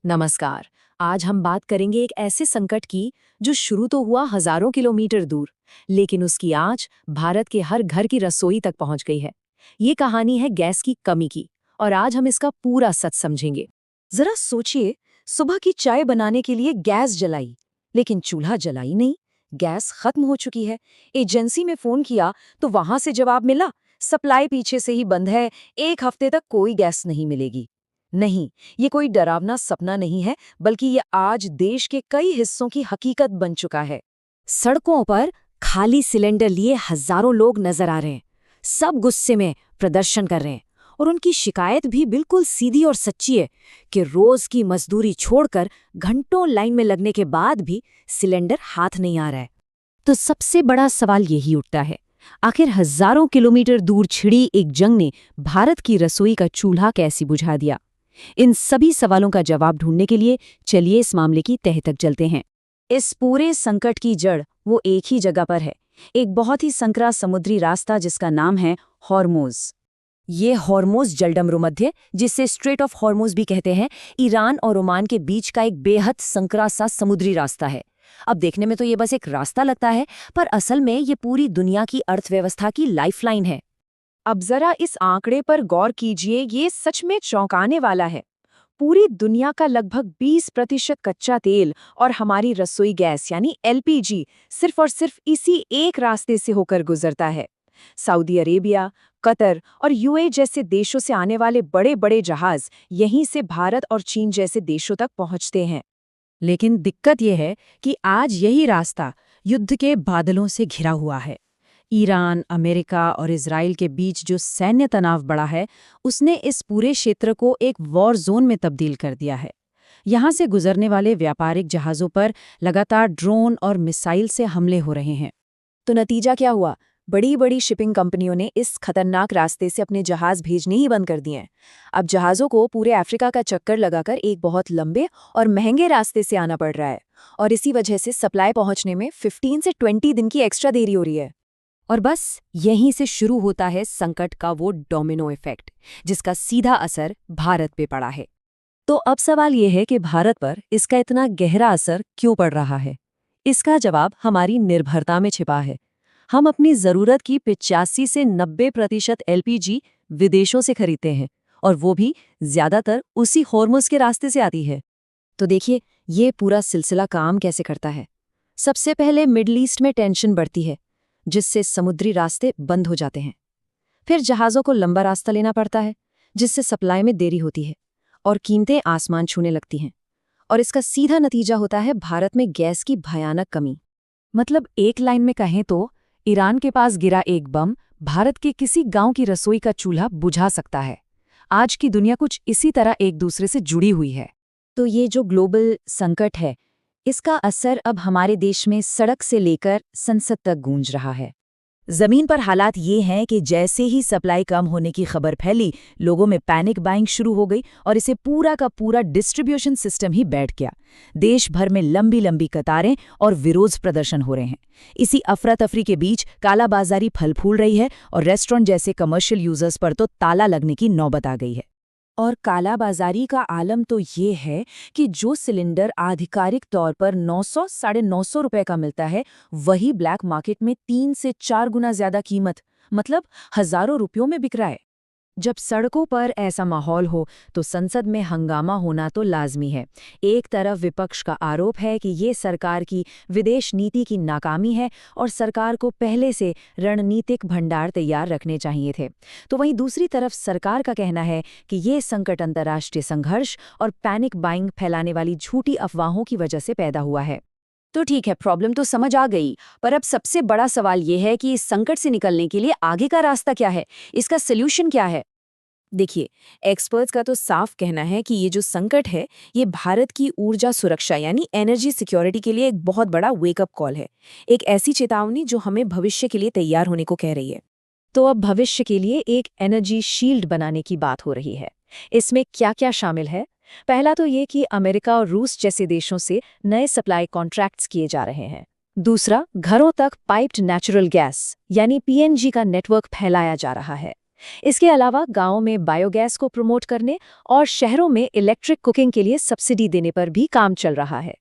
नमस्कार। आज हम बात करेंगे एक ऐसे संकट की जो शुरू तो हुआ हजारों किलोमीटर दूर, लेकिन उसकी आंच भारत के हर घर की रसोई तक पहुंच गई है। ये कहानी है गैस की कमी की, और आज हम इसका पूरा सच समझेंगे। जरा सोचिए, सुबह की चाय बनाने के लिए गैस जलाई, लेकिन चूल्हा जलाई नहीं। गैस खत्म हो चुकी है। एजेंसी में फोन किया तो वहां से जवाब मिला, सप्लाई पीछे से ही बंद है, 1 हफ्ते तक कोई गैस नहीं मिलेगी। नहीं, ये कोई डरावना सपना नहीं है, बल्कि ये आज देश के कई हिस्सों की हकीकत बन चुका है। सड़कों पर खाली सिलेंडर लिए हजारों लोग नजर आ रहे हैं। सब गुस्से में प्रदर्शन कर रहे हैं, और उनकी शिकायत भी बिल्कुल सीधी और सच्ची है कि रोज की मजदूरी छोड़कर घंटों लाइन में लगने के बाद भी सिलेंडर हाथ नहीं आ रहा है। तो सबसे बड़ा सवाल यही उठता है, आखिर हजारों किलोमीटर दूर छिड़ी एक जंग ने भारत की रसोई का चूल्हा कैसे बुझा दिया? इन सभी सवालों का जवाब ढूंढने के लिए चलिए इस मामले की तह तक चलते हैं। इस पूरे संकट की जड़ वो एक ही जगह पर है, एक बहुत ही संकरा समुद्री रास्ता जिसका नाम है हॉर्मुज़। ये हॉर्मुज़ जलडमरू मध्य, जिसे स्ट्रेट ऑफ हॉर्मुज़ भी कहते हैं, ईरान और ओमान के बीच का एक बेहद संकरा सा समुद्री रास्ता है। अब देखने में तो ये बस एक रास्ता लगता है, पर असल में ये पूरी दुनिया की अर्थव्यवस्था की लाइफलाइन है। अब जरा इस आंकड़े पर गौर कीजिए, ये सच में चौंकाने वाला है। पूरी दुनिया का लगभग 20% कच्चा तेल और हमारी रसोई गैस यानी एलपीजी सिर्फ और सिर्फ इसी एक रास्ते से होकर गुजरता है। सऊदी अरेबिया, कतर और यूएई जैसे देशों से आने वाले बड़े बड़े जहाज यहीं से भारत और चीन जैसे देशों तक पहुंचते हैं। लेकिन दिक्कत यह है कि आज यही रास्ता युद्ध के बादलों से घिरा हुआ है। ईरान, अमेरिका और इजराइल के बीच जो सैन्य तनाव बढ़ा है, उसने इस पूरे क्षेत्र को एक वॉर जोन में तब्दील कर दिया है। यहाँ से गुजरने वाले व्यापारिक जहाज़ों पर लगातार ड्रोन और मिसाइल से हमले हो रहे हैं। तो नतीजा क्या हुआ? बड़ी बड़ी शिपिंग कंपनियों ने इस खतरनाक रास्ते से अपने जहाज भेजने ही बंद कर दिए हैं। अब जहाज़ों को पूरे अफ्रीका का चक्कर लगाकर एक बहुत लंबे और महंगे रास्ते से आना पड़ रहा है, और इसी वजह से सप्लाई पहुंचने में 15 से 20 दिन की एक्स्ट्रा देरी हो रही है। और बस यहीं से शुरू होता है संकट का वो डोमिनो इफेक्ट, जिसका सीधा असर भारत पे पड़ा है। तो अब सवाल ये है कि भारत पर इसका इतना गहरा असर क्यों पड़ रहा है? इसका जवाब हमारी निर्भरता में छिपा है। हम अपनी ज़रूरत की 85 से 90% एलपीजी विदेशों से खरीदते हैं, और वो भी ज़्यादातर उसी हॉर्मुज़ के रास्ते से आती है। तो देखिए, ये पूरा सिलसिला काम कैसे करता है। सबसे पहले मिडल ईस्ट में टेंशन बढ़ती है, जिससे समुद्री रास्ते बंद हो जाते हैं। फिर जहाज़ों को लंबा रास्ता लेना पड़ता है, जिससे सप्लाई में देरी होती है और कीमतें आसमान छूने लगती हैं। और इसका सीधा नतीजा होता है भारत में गैस की भयानक कमी। मतलब एक लाइन में कहें तो ईरान के पास गिरा एक बम भारत के किसी गांव की रसोई का चूल्हा बुझा सकता है। आज की दुनिया कुछ इसी तरह एक दूसरे से जुड़ी हुई है। तो ये जो ग्लोबल संकट है, इसका असर अब हमारे देश में सड़क से लेकर संसद तक गूंज रहा है। जमीन पर हालात ये हैं कि जैसे ही सप्लाई कम होने की खबर फैली, लोगों में पैनिक बाइंग शुरू हो गई, और इसे पूरा का पूरा डिस्ट्रीब्यूशन सिस्टम ही बैठ गया। देश भर में लंबी लंबी कतारें और विरोध प्रदर्शन हो रहे हैं। इसी अफरा तफरी के बीच कालाबाजारी फल फूल रही है, और रेस्टोरेंट जैसे कमर्शियल यूजर्स पर तो ताला लगने की नौबत आ गई है। और कालाबाजारी का आलम तो ये है कि जो सिलेंडर आधिकारिक तौर पर 900 साढ़े 900 रुपए का मिलता है, वही ब्लैक मार्केट में 3 से 4 गुना ज्यादा कीमत, मतलब हजारों रुपयों में बिक रहा है। जब सड़कों पर ऐसा माहौल हो तो संसद में हंगामा होना तो लाजमी है। एक तरफ विपक्ष का आरोप है कि ये सरकार की विदेश नीति की नाकामी है, और सरकार को पहले से रणनीतिक भंडार तैयार रखने चाहिए थे। तो वहीं दूसरी तरफ सरकार का कहना है कि ये संकट अंतर्राष्ट्रीय संघर्ष और पैनिक बाइंग फैलाने वाली झूठी अफवाहों की वजह से पैदा हुआ है। तो ठीक है, प्रॉब्लम तो समझ आ गई, पर अब सबसे बड़ा सवाल ये है कि इस संकट से निकलने के लिए आगे का रास्ता क्या है, इसका सल्यूशन क्या है? देखिए, एक्सपर्ट्स का तो साफ कहना है कि ये जो संकट है, ये भारत की ऊर्जा सुरक्षा यानी एनर्जी सिक्योरिटी के लिए एक बहुत बड़ा वेकअप कॉल है। एक ऐसी चेतावनी जो हमें भविष्य के लिए तैयार होने को कह रही है। तो अब भविष्य के लिए एक एनर्जी शील्ड बनाने की बात हो रही है। इसमें क्या क्या शामिल है? पहला तो ये कि अमेरिका और रूस जैसे देशों से नए सप्लाई कॉन्ट्रैक्ट्स किए जा रहे हैं। दूसरा, घरों तक पाइप्ड नेचुरल गैस यानी पीएनजी का नेटवर्क फैलाया जा रहा है। इसके अलावा गांवों में बायोगैस को प्रमोट करने और शहरों में इलेक्ट्रिक कुकिंग के लिए सब्सिडी देने पर भी काम चल रहा है।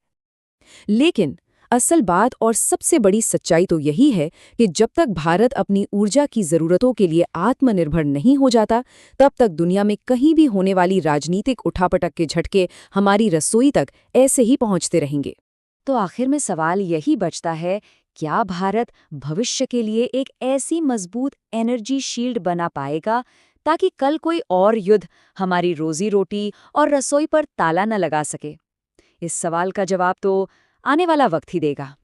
लेकिन असल बात और सबसे बड़ी सच्चाई तो यही है कि जब तक भारत अपनी ऊर्जा की ज़रूरतों के लिए आत्मनिर्भर नहीं हो जाता, तब तक दुनिया में कहीं भी होने वाली राजनीतिक उठापटक के झटके हमारी रसोई तक ऐसे ही पहुंचते रहेंगे। तो आखिर में सवाल यही बचता है, क्या भारत भविष्य के लिए एक ऐसी मजबूत एनर्जी शील्ड बना पाएगा ताकि कल कोई और युद्ध हमारी रोजी रोटी और रसोई पर ताला न लगा सके? इस सवाल का जवाब तो आने वाला वक्त ही देगा।